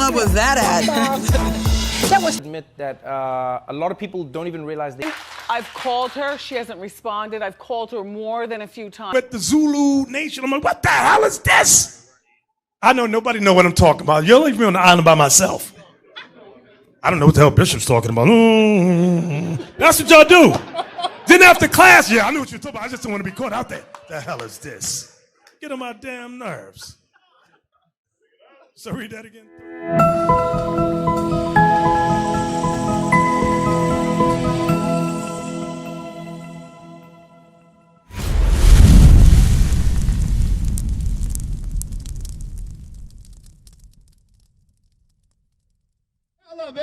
up with that ad? That was admit that a lot of people don't even realize they. I've called her. She hasn't responded. I've called her more than a few times. But the Zulu Nation, I'm like, what the hell is this? I know nobody know what I'm talking about. You'll leave me on the island by myself. I don't know what the hell Bishop's talking about. That's what y'all do. Then after class, yeah, I knew what you were talking about. I just didn't want to be caught out there. The hell is this? Get on my damn nerves. So read that again.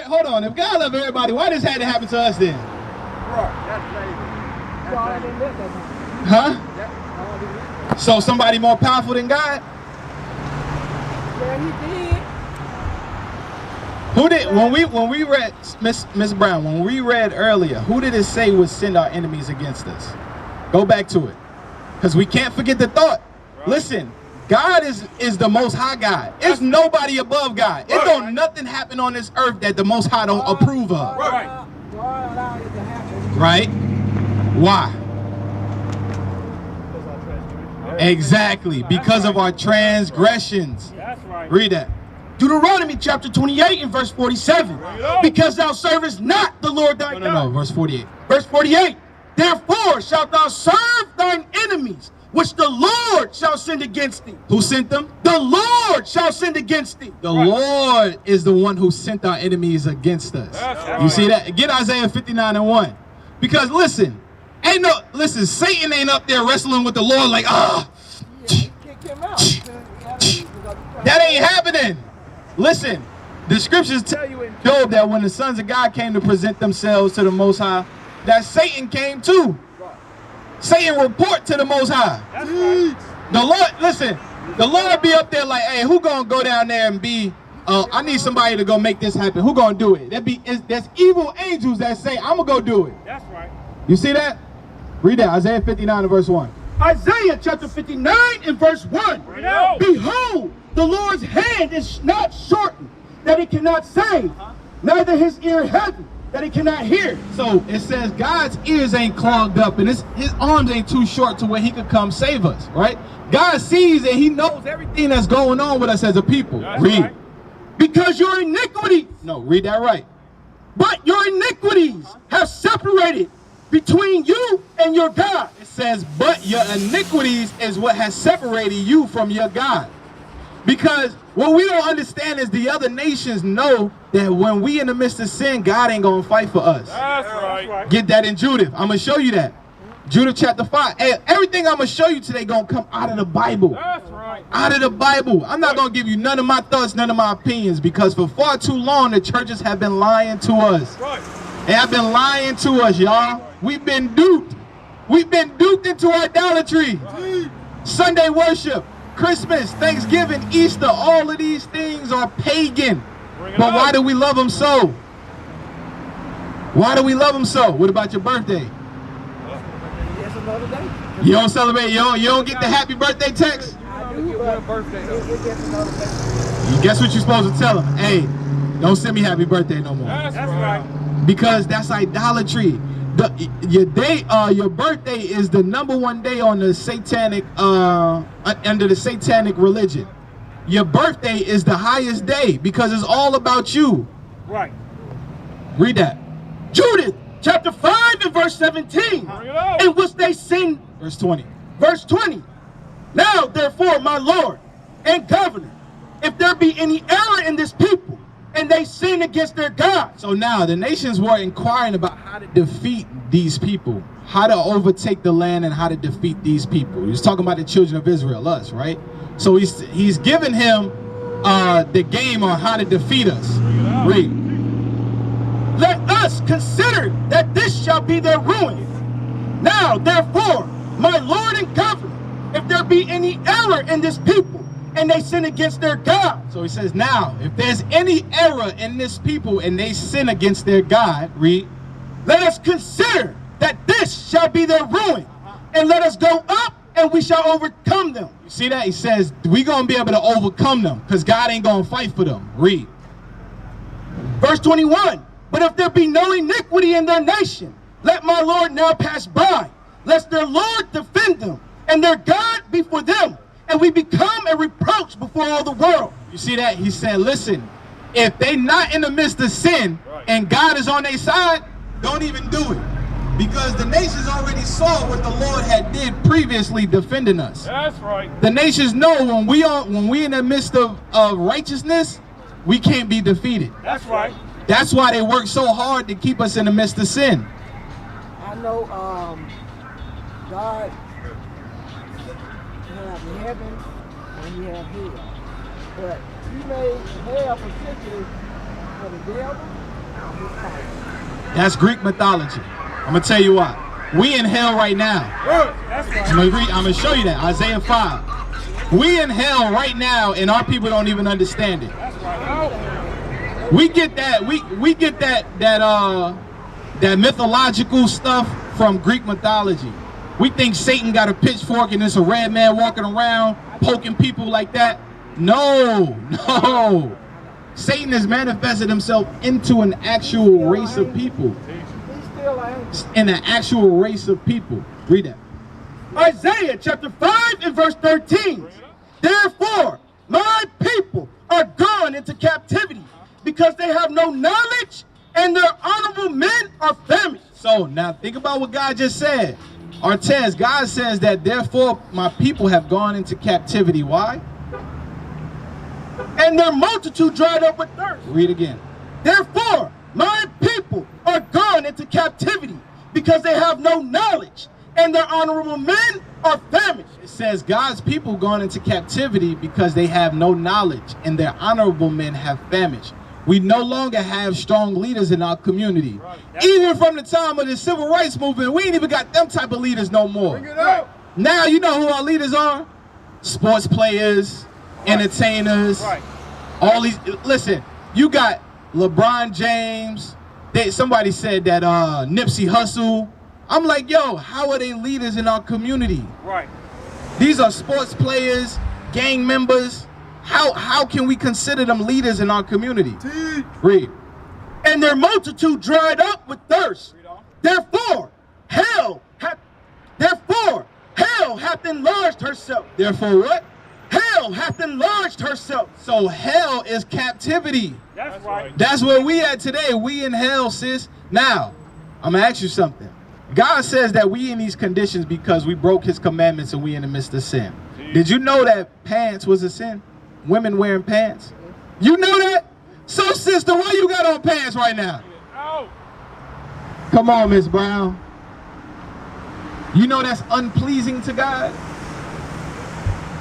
Hold on, if God loved everybody, why this had to happen to us then? Huh? So somebody more powerful than God? Yeah, he did. Who did, when we read, Miss Brown, when we read earlier, who did it say would send our enemies against us? Go back to it. Because we can't forget the thought. Right. Listen, God is the Most High God. There's nobody above God. It don't nothing happen on this earth that the Most High don't approve of. Right. Right? Why? Exactly. Because of our transgressions. That's right. Read that. Deuteronomy chapter 28 and verse 47. Because thou servest not the Lord thy God. No, verse 48. Verse 48. Therefore shalt thou serve thine enemies, which the Lord shall send against thee. Who sent them? The Lord shall send against thee. The Lord is the one who sent our enemies against us. You see that? Get Isaiah 59:1. Because listen, Satan ain't up there wrestling with the Lord like, that ain't happening. Listen, the scriptures tell you in Job that when the sons of God came to present themselves to the Most High, that Satan came too. Satan report to the Most High. That's right. The Lord, listen, the Lord be up there like, hey, who gonna go down there and be, I need somebody to go make this happen. Who gonna do it? There's evil angels that say, I'm gonna go do it. That's right. You see that? Read that, Isaiah 59 and verse 1. Isaiah chapter 59 and verse 1. Behold, the Lord's hand is not shortened, that it cannot save, neither his ear heavy, that it cannot hear. So it says God's ears ain't clogged up and his arms ain't too short to where he could come save us, right? God sees and he knows everything that's going on with us as a people. That's read. Right. Because your iniquities, No, read that right. but your iniquities have separated between you and your God. It says, but your iniquities is what has separated you from your God. Because what we don't understand is the other nations know that when we in the midst of sin, God ain't gonna fight for us. That's right. Get that in Judith. I'm gonna show you that. Judith chapter 5. Hey, everything I'm gonna show you today gonna come out of the Bible. That's right. Out of the Bible. I'm not gonna give you none of my thoughts, none of my opinions, because for far too long the churches have been lying to us. Right. They have been lying to us, y'all. We've been duped. We've been duped into idolatry. Sunday worship, Christmas, Thanksgiving, Easter, all of these things are pagan. But why do we love them so? Why do we love them so? What about your birthday? It's another day. You don't celebrate, you don't get the happy birthday text? I do, but birthday though. It's another day. You guess what you're supposed to tell them? Hey, don't send me happy birthday no more. That's right. Because that's idolatry. Your birthday is the #1 day on the satanic, under the satanic religion. Your birthday is the highest day because it's all about you. Right. Read that. Judith chapter 5 and verse 17. In which they sin. Verse 20. Verse 20. Now therefore, my Lord and governor, if there be any error in this people, and they sin against their God. So now the nations were inquiring about how to defeat these people, how to overtake the land and how to defeat these people. He was talking about the children of Israel, us, right? So he's giving him the game on how to defeat us. Read. Let us consider that this shall be their ruin. Now therefore, my Lord and governor, if there be any error in this people, and they sin against their God. So he says, now, if there's any error in this people and they sin against their God, read. Let us consider that this shall be their ruin, and let us go up and we shall overcome them. You see that? He says, we're going to be able to overcome them because God ain't going to fight for them. Read. Verse 21, but if there be no iniquity in their nation, let my Lord now pass by, lest their Lord defend them, and their God be for them, and we become a reproach before all the world. You see that? He said, listen, if they not in the midst of sin, and God is on their side, don't even do it. Because the nations already saw what the Lord had did previously defending us. That's right. The nations know when we in the midst of righteousness, we can't be defeated. That's right. That's why they work so hard to keep us in the midst of sin. I know God have heaven and you have hell. But he made hell particularly for the devil and his followers. That's Greek mythology. I'm going to tell you what. We in hell right now. That's right. I'm going to show you that. Isaiah 5. We in hell right now, and our people don't even understand it. That's right. We get that. We get that mythological stuff from Greek mythology. We think Satan got a pitchfork and it's a red man walking around poking people like that. No. Satan has manifested himself into an actual race of people. In an actual race of people. Read that. Isaiah chapter 5 and verse 13. Therefore, my people are gone into captivity because they have no knowledge and their honorable men are famished. So now think about what God just said. Artez, God says that therefore my people have gone into captivity. Why? And their multitude dried up with thirst. Read again. Therefore, my people are gone into captivity because they have no knowledge and their honorable men are famished. It says God's people gone into captivity because they have no knowledge and their honorable men have famished. We no longer have strong leaders in our community. Even from the time of the civil rights movement, we ain't even got them type of leaders no more. Now you know who our leaders are? Sports players, entertainers, all these. Listen, you got LeBron James. Somebody said that Nipsey Hussle. I'm like, yo, how are they leaders in our community? Right. These are sports players, gang members. How can we consider them leaders in our community? Read. And their multitude dried up with thirst. Therefore, hell hath enlarged herself. Therefore what? Hell hath enlarged herself. So hell is captivity. That's right. That's where we at today. We in hell, sis. Now, I'm going to ask you something. God says that we in these conditions because we broke his commandments and we in the midst of sin. Did you know that pants was a sin? Women wearing pants? You know that? So, sister, why you got on pants right now? Come on, Miss Brown. You know that's unpleasing to God?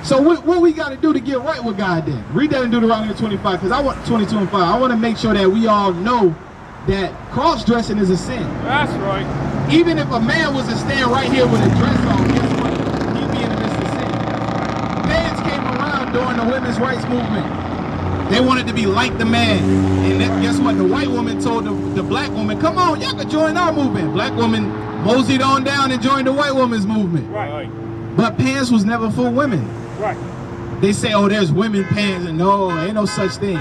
So what we got to do to get right with God then? Read that in Deuteronomy 25, because I want 22 and 5. I want to make sure that we all know that cross-dressing is a sin. That's right. Even if a man was to stand right here with a dress on, guess what? He'd be in the midst of sin. Pants came around during the women's rights movement. They wanted to be like the man. And guess what? The white woman told the black woman, come on, y'all can join our movement. Black woman moseyed on down and joined the white woman's movement. Right. But pants was never for women. Right. They say, oh, there's women pants, and no, ain't no such thing.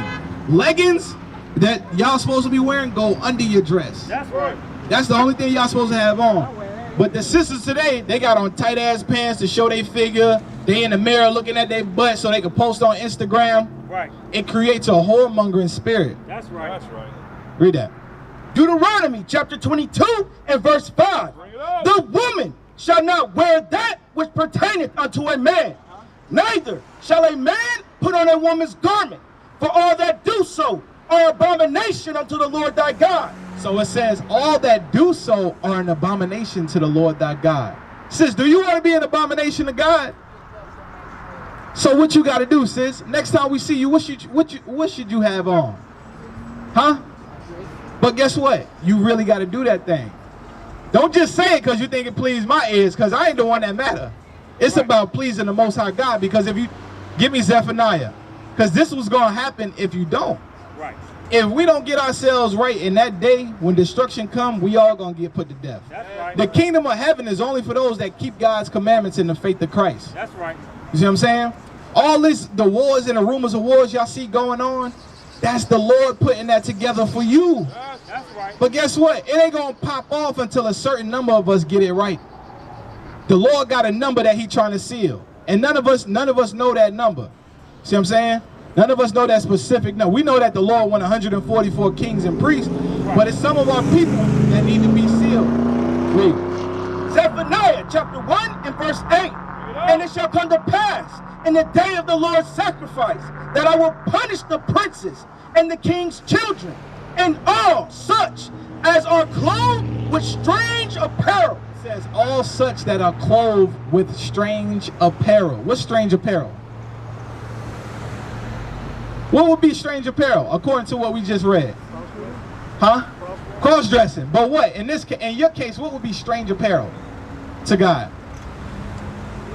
Leggings that y'all supposed to be wearing go under your dress. That's right. That's the only thing y'all supposed to have on. But the sisters today, they got on tight ass pants to show their figure. They in the mirror looking at their butt so they can post on Instagram. Right. It creates a whoremongering spirit. That's right. That's right. Read that. Deuteronomy chapter 22 and verse 5. The woman shall not wear that which pertaineth unto a man, neither shall a man put on a woman's garment, for all that do so are abomination unto the Lord thy God. So it says, all that do so are an abomination to the Lord thy God. Sis, do you want to be an abomination to God? So what you got to do, sis? Next time we see you, what should you have on? Huh? But guess what? You really got to do that thing. Don't just say it because you think it pleased my ears, because I ain't the one that matter. It's about pleasing the Most High God, because if you, give me Zephaniah, because this was going to happen if you don't. Right. If we don't get ourselves right in that day, when destruction comes, we all going to get put to death. That's right. The kingdom of heaven is only for those that keep God's commandments in the faith of Christ. That's right. You see what I'm saying? All this, the wars and the rumors of wars y'all see going on, That's the Lord putting that together for you. That's right. But guess what? It ain't gonna pop off until a certain number of us get it right. The Lord got a number that He trying to seal, and none of us know that number. See what I'm saying? None of us know that specific number. We know that the Lord won 144 kings and priests, but it's some of our people that need to be sealed. Read. Zephaniah chapter 1 and verse 8. And it shall come to pass in the day of the Lord's sacrifice that I will punish the princes and the king's children and all such as are clothed with strange apparel. It says all such that are clothed with strange apparel. What's strange apparel? What would be strange apparel according to what we just read? Huh? Cross-dressing. But what? In your case, what would be strange apparel to God?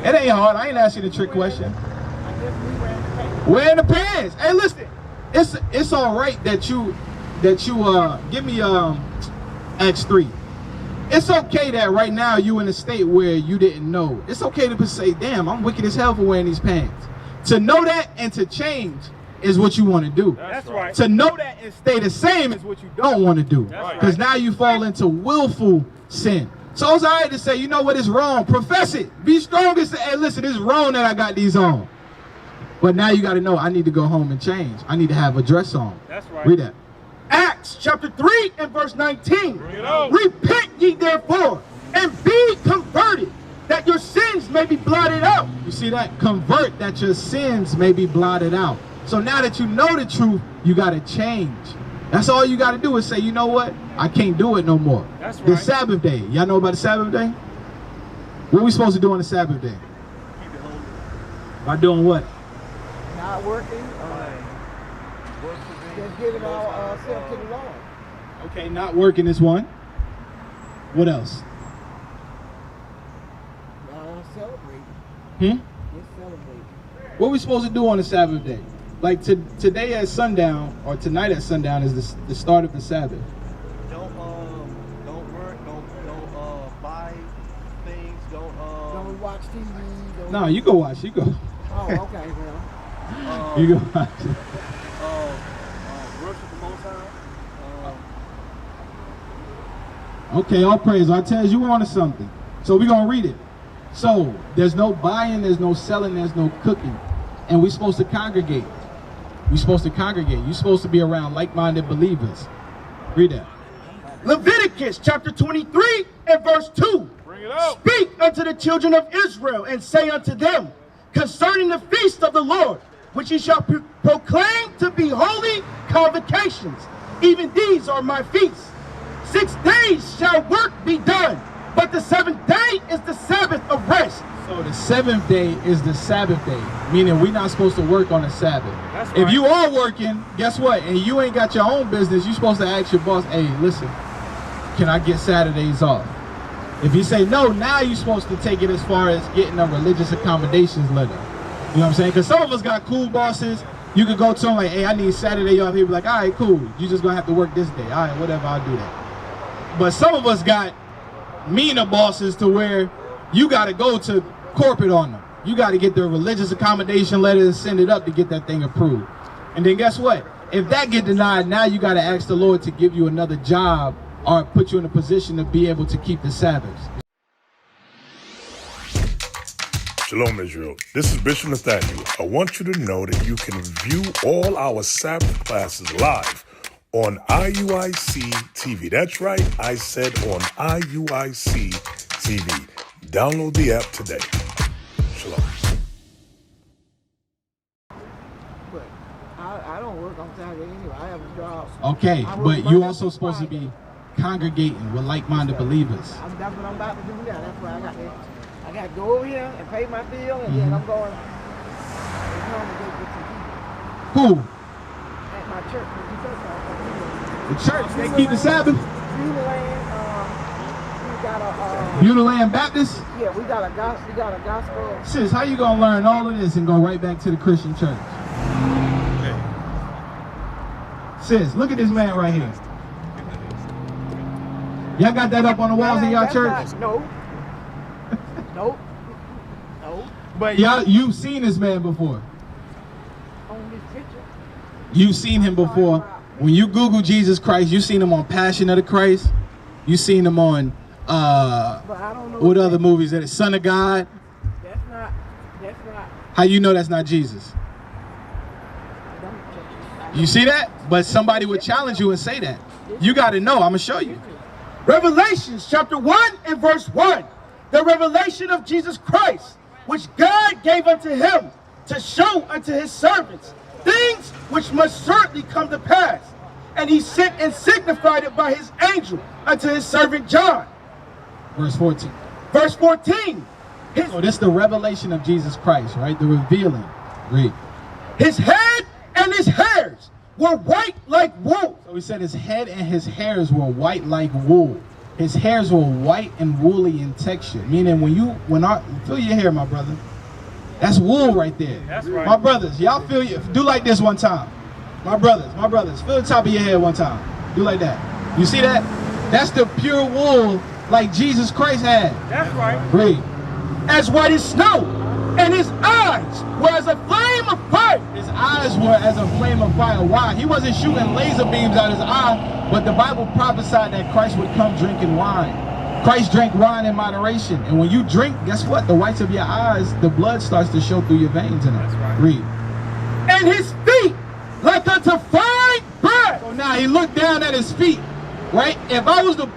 It ain't hard. I ain't asking you the trick question. Wearing the pants. Hey, listen. It's all right that you give me Acts 3. It's okay that right now you in a state where you didn't know. It's okay to say, damn, I'm wicked as hell for wearing these pants. To know that and to change is what you want to do. That's right. To know that and stay the same is what you don't want to do. Because now you fall into willful sin. So it's all right to say, you know what, it's wrong. Profess it. Be strong and say, hey, listen, it's wrong that I got these on. But now you got to know, I need to go home and change. I need to have a dress on. That's right. Read that. Acts chapter 3 and verse 19. Repent ye therefore and be converted, that your sins may be blotted out. You see that? Convert, that your sins may be blotted out. So now that you know the truth, you got to change. That's all you got to do is say, you know what? I can't do it no more. That's right. The Sabbath day. Y'all know about the Sabbath day? What are we supposed to do on the Sabbath day? By doing what? Not working. Just giving ourselves to the Lord. Okay, not working is one. What else? Celebrating. Just celebrating. What are we supposed to do on the Sabbath day? Like today at sundown, or tonight at sundown, is the start of the Sabbath. Don't work, don't buy things, Don't watch TV. No, you go watch. You go. Oh, okay, well. You go watch. worship the Most High. Okay, all praise. I tell you on to something. So we're gonna read it. So there's no buying, there's no selling, there's no cooking, and we're supposed to congregate. We're supposed to congregate. You're supposed to be around like-minded believers. Read that. Leviticus chapter 23 and verse 2. Bring it out. Speak unto the children of Israel and say unto them concerning the feast of the Lord, which ye shall proclaim to be holy convocations. Even these are my feasts. 6 days shall work be done, but the 7th day is the Sabbath of rest. So the 7th day is the Sabbath day, meaning we're not supposed to work on the Sabbath. That's If right. you are working, guess what? And you ain't got your own business, you're supposed to ask your boss, hey, listen, can I get Saturdays off? If you say no, now you're supposed to take it as far as getting a religious accommodations letter. You know what I'm saying? Because some of us got cool bosses. You could go to them like, hey, I need Saturday off. He'll be like, all right, cool. You just going to have to work this day. All right, whatever, I'll do that. But some of us got meaner bosses to where you got to go to corporate on them. You got to get the religious accommodation letter and send it up to get that thing approved. And then guess what? If that get denied, now you got to ask the Lord to give you another job or put you in a position to be able to keep the Sabbaths. Shalom, Israel. This is Bishop Nathaniel. I want you to know that you can view all our Sabbath classes live on IUIC TV. That's right, I said on IUIC TV. Download the app today. Shalom. But I don't work on Saturday anyway. I have a job. Okay, I work but you Monday also through supposed to Friday. be congregating with like-minded believers. That's what I'm about to do now. That's why I got to go over here and pay my bill, and then I'm going to congregate with some people Who? at my church. The church. They keep the Sabbath. We got a Uniland Baptist. yeah, we got a gospel. Sis, how you gonna learn all of this and go right back to the Christian church? Sis, look at this man right here. Y'all got that up on the walls of y'all That's church? No. Nope. No. But y'all, you've seen this man before. On this picture. You've seen him before. When you Google Jesus Christ, you've seen him on Passion of the Christ. You've seen him on, But I don't know what other movies? That is Son of God. That's not. How you know that's not Jesus? You see that? But somebody would challenge you and say that. You got to know. I'm going to show you. Revelations chapter 1 and verse 1. The revelation of Jesus Christ, which God gave unto him to show unto his servants things which must certainly come to pass. And he sent and signified it by his angel unto his servant John. Verse 14. Verse 14. So this is the revelation of Jesus Christ, right? The revealing. Read. His head and his hairs were white like wool. So he said his head and his hairs were white like wool. His hairs were white and woolly in texture. Meaning feel your hair, my brother. That's wool right there. That's right. My brothers, y'all feel you. Do like this one time. My brothers, feel the top of your head one time. Do like that. You see that? That's the pure wool like Jesus Christ had. That's right. Read. As white as snow, and his eyes were as a flame of fire. His eyes were as a flame of fire. Why? He wasn't shooting laser beams out his eye, but the Bible prophesied that Christ would come drinking wine. Christ drank wine in moderation. And when you drink, guess what? The whites of your eyes, the blood starts to show through your veins in it. That's right. Read. And his feet like unto fine brass. So now he looked down at his feet, right? If I was to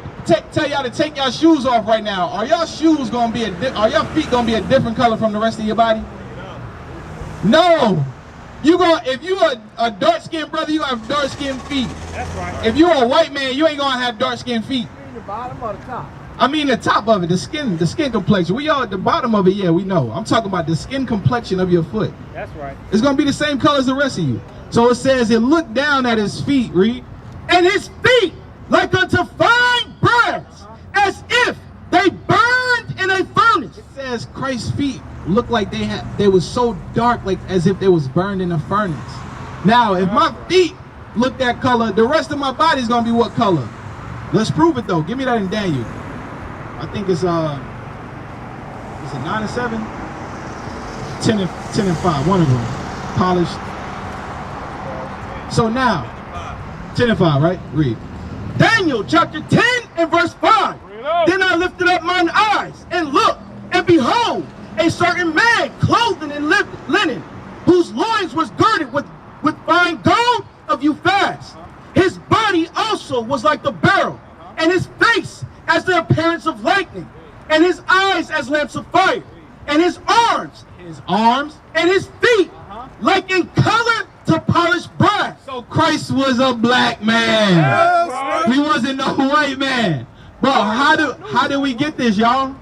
tell y'all to take y'all shoes off right now, are y'all shoes gonna be are your feet gonna be a different color from the rest of your body? No. If you are a dark-skinned brother, you have dark-skinned feet. That's right. If you're a white man, you ain't gonna have dark-skinned feet. You mean the bottom or the top? I mean the top of it, the skin complexion. We all at the bottom of it, yeah, we know. I'm talking about the skin complexion of your foot. That's right. It's gonna be the same color as the rest of you. So it says it looked down at his feet, read. And his feet like unto fine brass, as if they burned in a furnace. It says Christ's feet looked like they was so dark, like as if they was burned in a furnace. Now, if my feet look that color, the rest of my body is gonna be what color? Let's prove it though. Give me that in Daniel. I think it's 9 and 7, 10 and 5. One of them polished. So now, 10 and 5, right? Read. Daniel chapter 10 and verse 5. Then I lifted up mine eyes and looked, and behold, a certain man clothed in linen, whose loins was girded with fine gold of Uphaz. His body also was like the beryl, and his face as the appearance of lightning, and his eyes as lamps of fire, and his arms and his feet like in color to polished brass. So Christ was a black man. Yes. He wasn't no white man. Bro, how do we get this, y'all?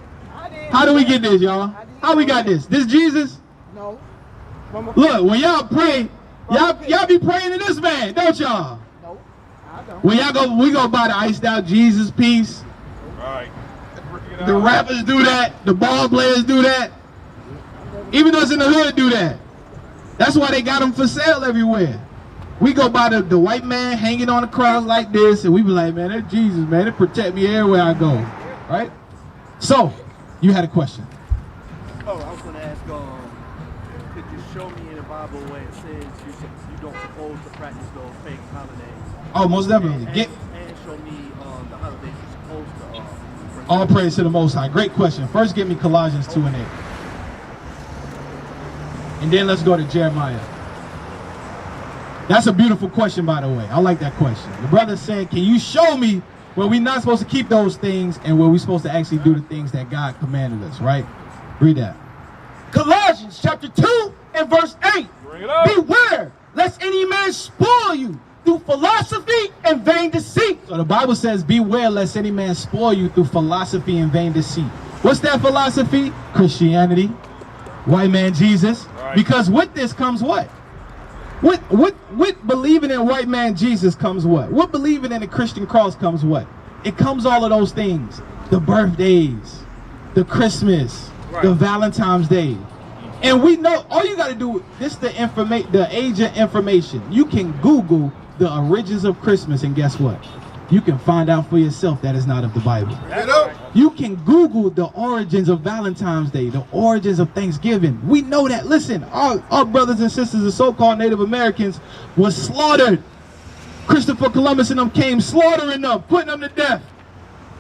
How do we get this, y'all? How we got this? This Jesus? No. Look, when y'all pray, y'all be praying to this man, don't y'all? No, I don't. When we go buy the iced out Jesus piece. Right. The rappers do that. The ball players do that. Even those in the hood do that. That's why they got them for sale everywhere. We go by the white man hanging on the cross like this, and we be like, man, that's Jesus, man. It protect me everywhere I go, right? So, you had a question. Oh, I was going to ask, could you show me in the Bible where it says you don't supposed to practice those fake holidays? Oh, most definitely. And show me the holidays you're supposed to. All praise to the Most High. Great question. First, get me Colossians 2 and 8. And then let's go to Jeremiah. That's a beautiful question, by the way. I like that question. The brother said, can you show me where we're not supposed to keep those things and where we're supposed to actually do the things that God commanded us, right? Read that. Colossians chapter 2 and verse 8. Beware lest any man spoil you through philosophy and vain deceit. So the Bible says, beware lest any man spoil you through philosophy and vain deceit. What's that philosophy? Christianity. White man Jesus. Right. Because with this comes what? With believing in white man Jesus comes what? With believing in the Christian cross comes what? It comes all of those things. The birthdays, the Christmas, right, the Valentine's Day. And we know, all you got to do, this is the age of information. You can Google the origins of Christmas, and guess what? You can find out for yourself that is not of the Bible. That's right. You can Google the origins of Valentine's Day, the origins of Thanksgiving. We know that. Listen, our brothers and sisters, the so-called Native Americans, was slaughtered. Christopher Columbus and them came slaughtering them, putting them to death.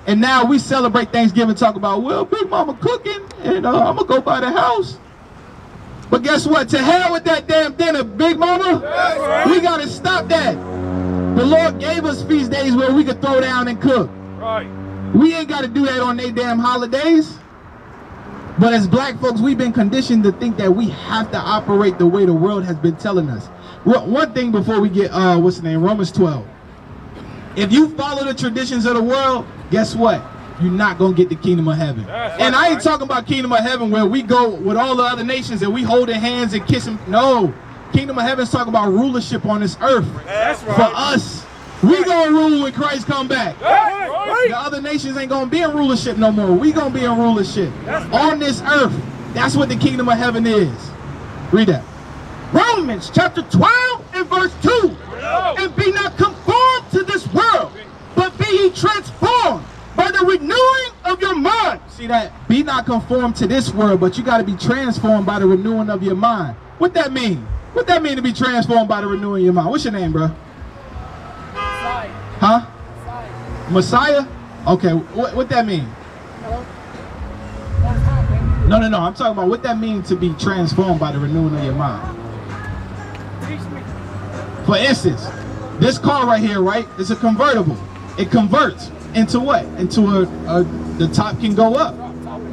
And now we celebrate Thanksgiving, talk about, well, Big Mama cooking, and I'm going to go by the house. But guess what? To hell with that damn dinner, Big Mama. We got to stop that. The Lord gave us feast days where we could throw down and cook. Right. We ain't got to do that on they damn holidays. But as black folks, we've been conditioned to think that we have to operate the way the world has been telling us. One thing before we get, what's the name? Romans 12. If you follow the traditions of the world, guess what? You're not going to get the kingdom of heaven. And I ain't talking about kingdom of heaven where we go with all the other nations and we holding hands and kissing. No. Kingdom of heaven is talking about rulership on this earth. That's right. For us. We gonna rule when Christ come back. Right. The other nations ain't gonna be in rulership no more. We gonna be in rulership on this earth. That's what the kingdom of heaven is. Read that. Romans chapter 12 and verse 2. And be not conformed to this world, but be ye transformed by the renewing of your mind. See that? Be not conformed to this world, but you got to be transformed by the renewing of your mind. What that mean? What that mean to be transformed by the renewing of your mind? What's your name, bro? Messiah. Huh? Messiah. Messiah? Okay, what that mean? Hello? No, I'm talking about what that means to be transformed by the renewing of your mind. Teach me. For instance, this car right here, right? It's a convertible. It converts into what? Into the top can go up.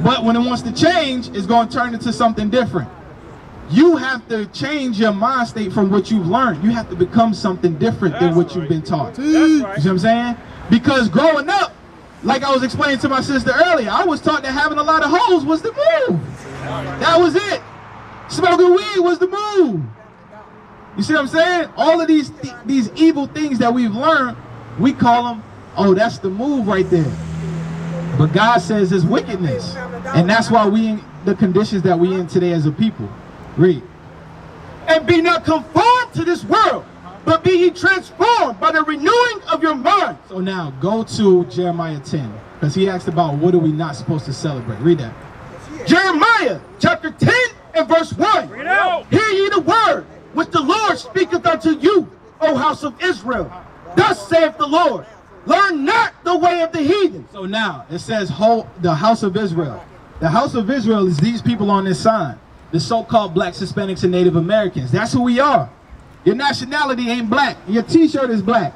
But when it wants to change, it's going to turn into something different. You have to change your mind state from what you've learned. You have to become something different than what you've been taught. You see what I'm saying? Because growing up, like I was explaining to my sister earlier, I was taught that having a lot of hoes was the move. That was it. Smoking weed was the move. You see what I'm saying? All of these evil things that we've learned, we call them, oh, that's the move right there. But God says it's wickedness. And that's why we in the conditions that we in today as a people. Read. And be not conformed to this world, but be ye transformed by the renewing of your mind. So now go to Jeremiah 10, because he asked about what are we not supposed to celebrate. Read that. Jeremiah chapter 10 and verse 1. Hear ye the word which the Lord speaketh unto you, O house of Israel. Thus saith the Lord, learn not the way of the heathen. So now it says the house of Israel. The house of Israel is these people on this sign. The so-called blacks, Hispanics, and Native Americans. That's who we are. Your nationality ain't black. Your t-shirt is black.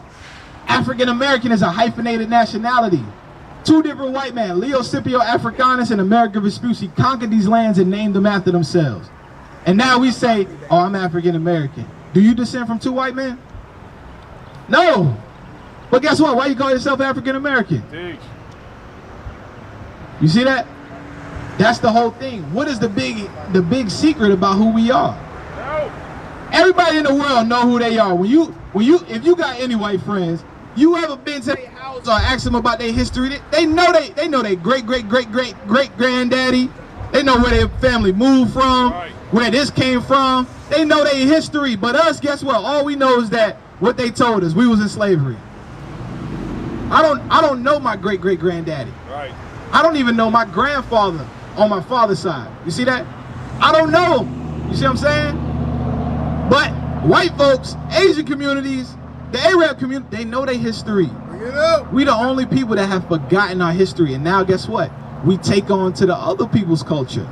African American is a hyphenated nationality. Two different white men, Leo Scipio Africanus and Amerigo Vespucci, conquered these lands and named them after themselves. And now we say, oh, I'm African American. Do you descend from two white men? No. But guess what? Why you call yourself African American? You see that? That's the whole thing. What is the big secret about who we are? Everybody in the world know who they are. If you got any white friends, you ever been to their house or asked them about their history? They know their great granddaddy. They know where their family moved from, where this came from. They know their history. But us, guess what? All we know is that what they told us, we was in slavery. I don't know my great granddaddy. Right. I don't even know my grandfather on my father's side. You see that? I don't know. You see what I'm saying? But white folks, Asian communities, the Arab community, they know their history. We the only people that have forgotten our history. And now guess what? We take on to the other people's culture.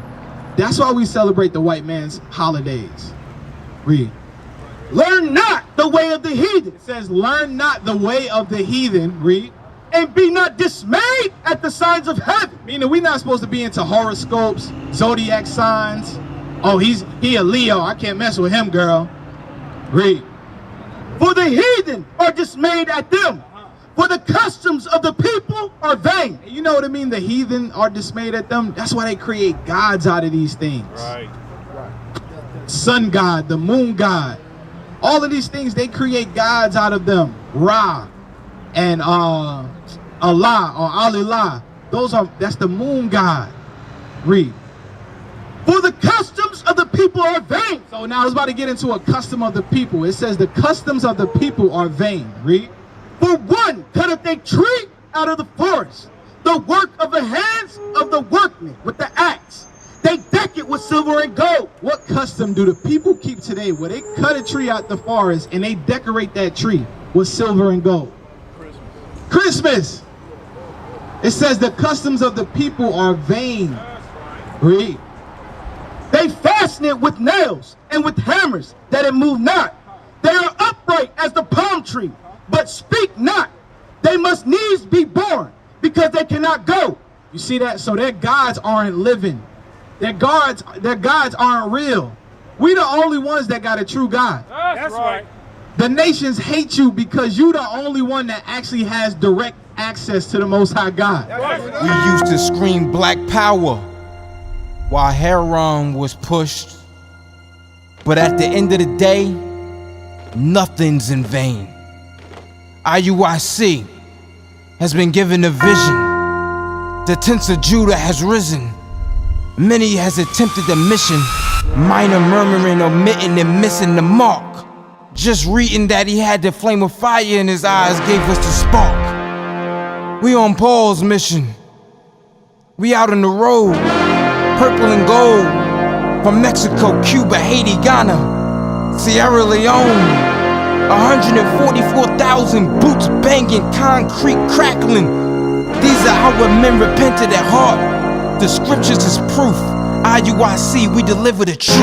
That's why we celebrate the white man's holidays. Read. Learn not the way of the heathen. It says, learn not the way of the heathen. Read. And be not dismayed at the signs of heaven. Meaning we're not supposed to be into horoscopes, zodiac signs. Oh, he a Leo. I can't mess with him, girl. Read. For the heathen are dismayed at them. For the customs of the people are vain. You know what I mean? The heathen are dismayed at them. That's why they create gods out of these things. Right. Sun god, the moon god. All of these things, they create gods out of them. Ra and Allah or Allah. That's the moon god. Read. For the customs of the people are vain. So now it's about to get into a custom of the people. It says the customs of the people are vain. Read. For one cutteth a tree out of the forest, the the work of the hands of the workmen with the axe. They deck it with silver and gold. What custom do the people keep today where they cut a tree out the forest and they decorate that tree with silver and gold? Christmas. It says the customs of the people are vain. Read. They fasten it with nails and with hammers that it move not. They are upright as the palm tree, but speak not. They must needs be born because they cannot go. You see that? So their gods aren't living. Their gods aren't real. We the only ones that got a true God. That's right. The nations hate you because you the only one that actually has direct access to the Most High God. We used to scream black power while Heron was pushed. But at the end of the day, nothing's in vain. IUIC has been given a vision. The tents of Judah has risen. Many has attempted the mission, minor murmuring, omitting and missing the mark. Just reading that he had the flame of fire in his eyes gave us the spark. We on Paul's mission. We out on the road, purple and gold, from Mexico, Cuba, Haiti, Ghana, Sierra Leone. 144,000 boots banging, concrete crackling. These are our men repented at heart. The scriptures is proof. IUIC, we deliver the truth.